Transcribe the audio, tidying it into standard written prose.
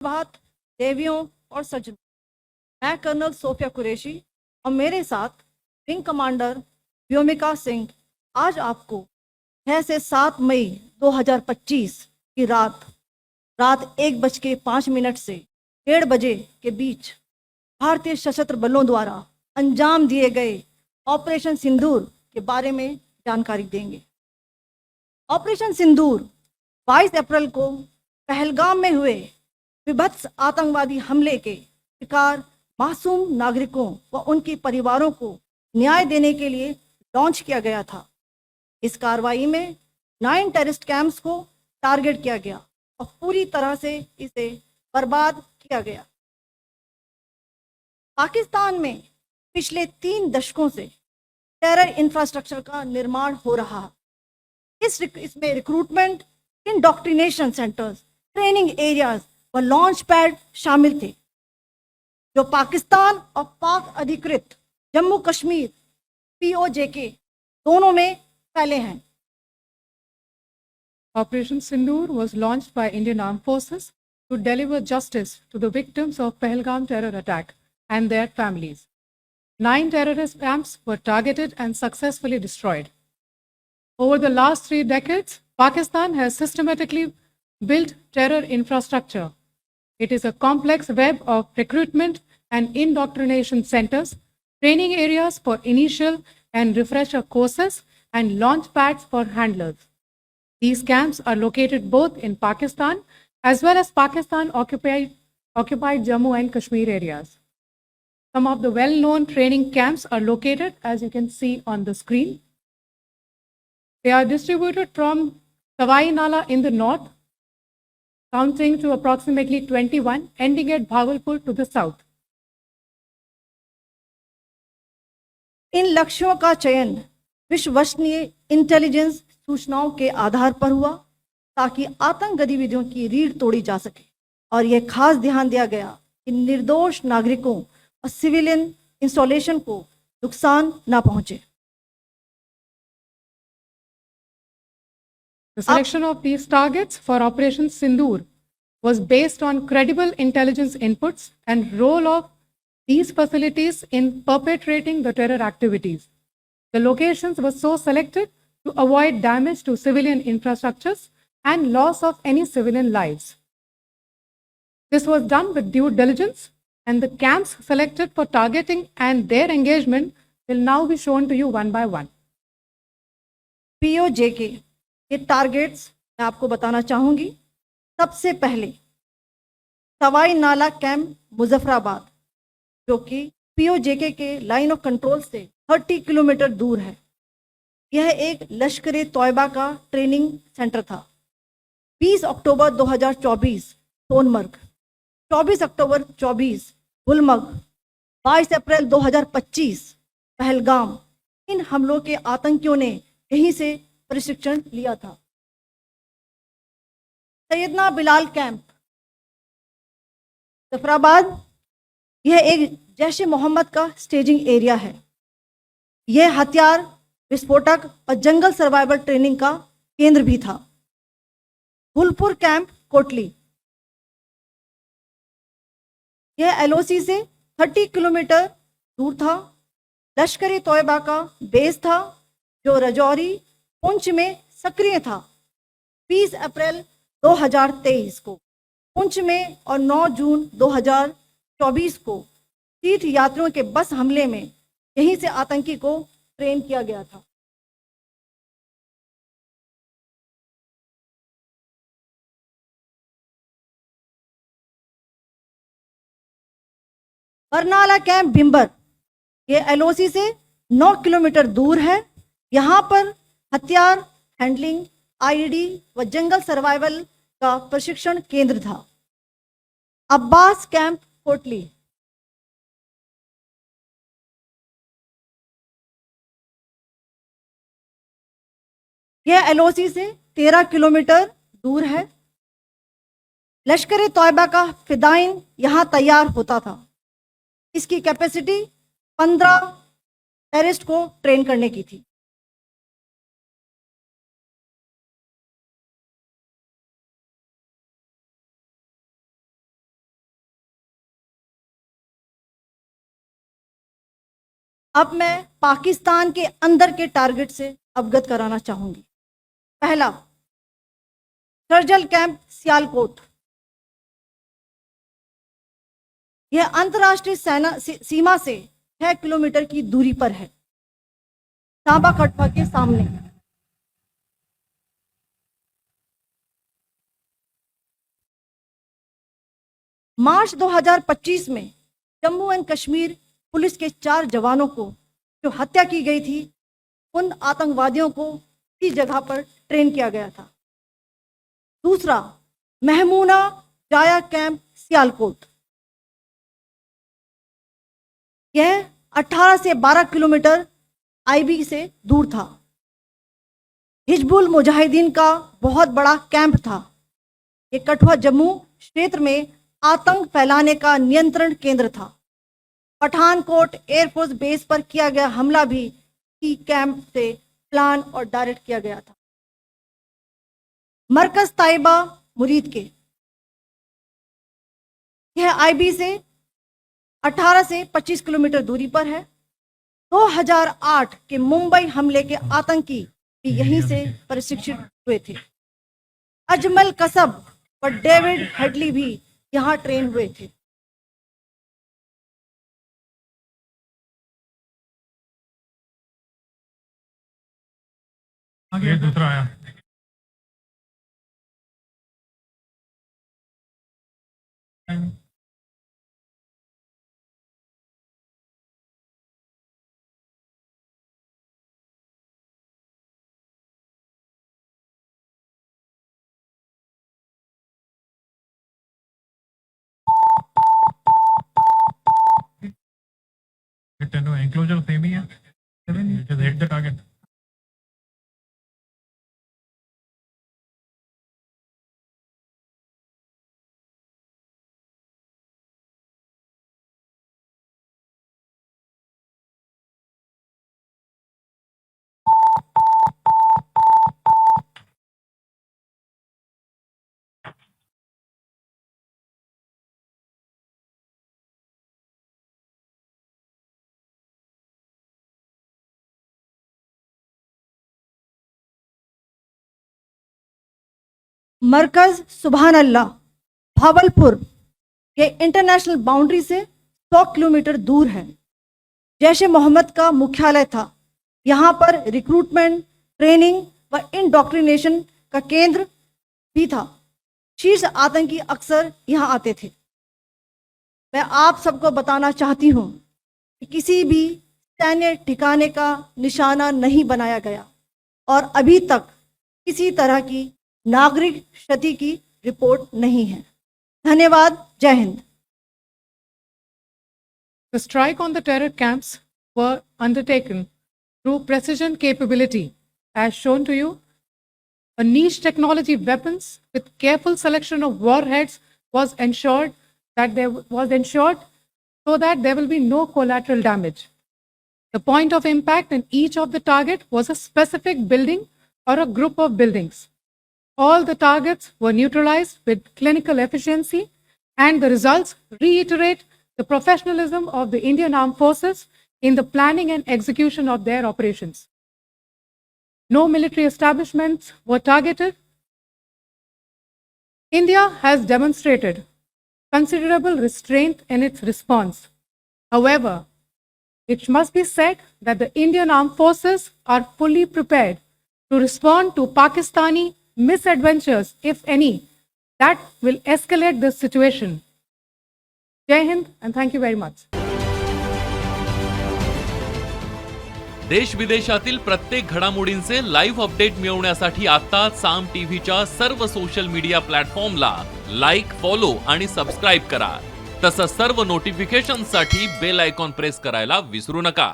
बात देवियों और सज्जनों, मैं कर्नल सोफिया कुरैशी और मेरे साथ विंग कमांडर व्योमिका सिंह आज आपको 6 से 7 मई 2025 की रात 1:05 से 1:30 के बीच भारतीय सशस्त्र बलों द्वारा अंजाम दिए गए ऑपरेशन सिंदूर के बारे में जानकारी देंगे। ऑपरेशन सिंदूर 22 अप्रैल को पहलगाम में हुए विभत्स आतंकवादी हमले के शिकार मासूम नागरिकों व उनके परिवारों को न्याय देने के लिए लॉन्च किया गया था। इस कार्रवाई में 9 टेररिस्ट कैंप्स को टारगेट किया गया और पूरी तरह से इसे बर्बाद किया गया। पाकिस्तान में पिछले 3 दशकों से टेरर इंफ्रास्ट्रक्चर का निर्माण हो रहा है। इसमें recruitment, indoctrination centres, training areas व लॉन्च पैड शामिल थे, जो पाकिस्तान और पाक अधिकृत जम्मू कश्मीर POJK दोनों में फैले हैं। Operation Sindoor was launched by Indian Armed Forces to deliver justice to the victims of Pahalgam terror attack and their families. 9 terrorist camps were targeted and successfully destroyed. Over the last 3 decades, Pakistan has systematically built terror infrastructure. It is a complex web of recruitment and indoctrination centers, training areas for initial and refresher courses, and launch pads for handlers. These camps are located both in Pakistan as well as Pakistan occupied Jammu and Kashmir areas. Some of the well-known training camps are located, as you can see on the screen. They are distributed from Sawai Nala in the north, counting to approximately 21, ending at Bhagalpur to the south. इन लक्ष्यों का चयन विश्वसनीय intelligence सूचनाओं के आधार पर हुआ ताकि आतंक गतिविधियों की रीढ़ तोड़ी जा सके, और यह खास ध्यान दिया गया कि निर्दोष नागरिकों और सिविलियन इंस्टॉलेशन को नुकसान न पहुंचे। The selection of these targets for Operation Sindoor was based on credible intelligence inputs and role of these facilities in perpetrating the terror activities. The locations were so selected to avoid damage to civilian infrastructures and loss of any civilian lives. This was done with due diligence, and the camps selected for targeting and their engagement will now be shown to you one by one. POJK के targets मैं आपको बताना चाहूंगी। सबसे पहले सवाई नाला camp Muzaffarabad, जो कि POJK के लाइन ऑफ कंट्रोल से 30 किलोमीटर दूर है। यह एक लश्कर तोयबा का ट्रेनिंग सेंटर था। 20 अक्टूबर 2024 सोनमर्ग, 24 अक्टूबर 24 गुलमर्ग, 22 अप्रैल 2025 पहलगाम, इन हमलों के आतंकियों ने यहीं से प्रशिक्षण लिया था। सैयदना बिलाल कैंप जफराबाद, यह एक जैश ए मोहम्मद का स्टेजिंग एरिया है। यह हथियार, विस्फोटक और जंगल सर्वाइवल ट्रेनिंग का केंद्र भी था। गुलपुर कैंप कोटली, यह LOC से 30 किलोमीटर दूर था। लश्कर तोयबा का बेस था, जो रजौरी पुंछ में सक्रिय था। 20 अप्रैल 2023 को पुंछ में और 9 जून 2024 को तीर्थ यात्रियों के बस हमले में यहीं से आतंकी को ट्रेन किया गया था। बरनाला कैंप भिंबर, ये LOC से 9 किलोमीटर दूर है। यहाँ पर हथियार, हैंडलिंग, IED व जंगल सर्वाइवल का प्रशिक्षण केंद्र था। अब्बास कैंप कोटली, यह LOC से 13 किलोमीटर दूर है। लश्कर तोयबा का फिदाइन यहाँ तैयार होता था। इसकी कैपेसिटी 15 टेररिस्ट को ट्रेन करने की थी। अब मैं पाकिस्तान के अंदर के टारगेट से अवगत कराना चाहूंगी। पहला, सर्जिकल कैंप सियालकोट। यह अंतर्राष्ट्रीय सीमा से 6 किलोमीटर की दूरी पर है, सांबा कटवा के सामने। मार्च 2025 में जम्मू एंड कश्मीर पुलिस के 4 जवानों को जो हत्या की गई थी, उन आतंकवादियों को इस जगह पर ट्रेन किया गया था। दूसरा, महमूना जाया कैंप सियालकोट। यह 18 से 12 किलोमीटर आईबी से दूर था। हिजबुल मुजाहिदीन का बहुत बड़ा कैंप था। ये कठुआ जम्मू क्षेत्र में आतंक फैलाने का नियंत्रण केंद्र था। पठानकोट एयरफोर्स बेस पर किया गया हमला भी इसी कैंप से प्लान और डायरेक्ट किया गया था। मरकज ताइबा मुरीद के, यह आईबी से 18 से 25 किलोमीटर दूरी पर है। 2008 के मुंबई हमले के आतंकी भी यहीं से प्रशिक्षित हुए थे। अजमल कसब और डेविड हेडली भी यहाँ ट्रेन हुए थे। आगे दूसरा आया। एंक्लोजर सेम ही है। Just hit the target. मरकज सुभान अल्लाह भावलपुर के इंटरनेशनल बाउंड्री से 100 किलोमीटर दूर है। जैश ए मोहम्मद का मुख्यालय था। यहाँ पर रिक्रूटमेंट, ट्रेनिंग व इंडोक्ट्रिनेशन का केंद्र भी था। शीर्ष आतंकी अक्सर यहाँ आते थे। मैं आप सबको बताना चाहती हूँ कि किसी भी सैन्य ठिकाने का निशाना नहीं बनाया गया और अभी तक किसी तरह की नागरिक क्षति की रिपोर्ट नहीं है। धन्यवाद। जय Hind. The strike on the terror camps were undertaken through precision capability, as shown to you. A niche technology weapons with careful selection of warheads was ensured so that there will be no collateral damage. The point of impact in each of the target was a specific building or a group of buildings. All the targets were neutralized with clinical efficiency, and the results reiterate the professionalism of the Indian Armed Forces in the planning and execution of their operations. No military establishments were targeted. India has demonstrated considerable restraint in its response. However, it must be said that the Indian Armed Forces are fully prepared to respond to Pakistani misadventures, if any, that will escalate this situation. Jai Hind, and thank you very much. देश विदेशातील प्रत्येक घडामोडींचे live update मिळवण्यासाठी आता साम टीव्हीच्या सर्व social media प्लॅटफॉर्मला like, follow आणि subscribe करा. तसंच सर्व नोटिफिकेशनसाठी बेल आयकॉन प्रेस करायला विसरू नका.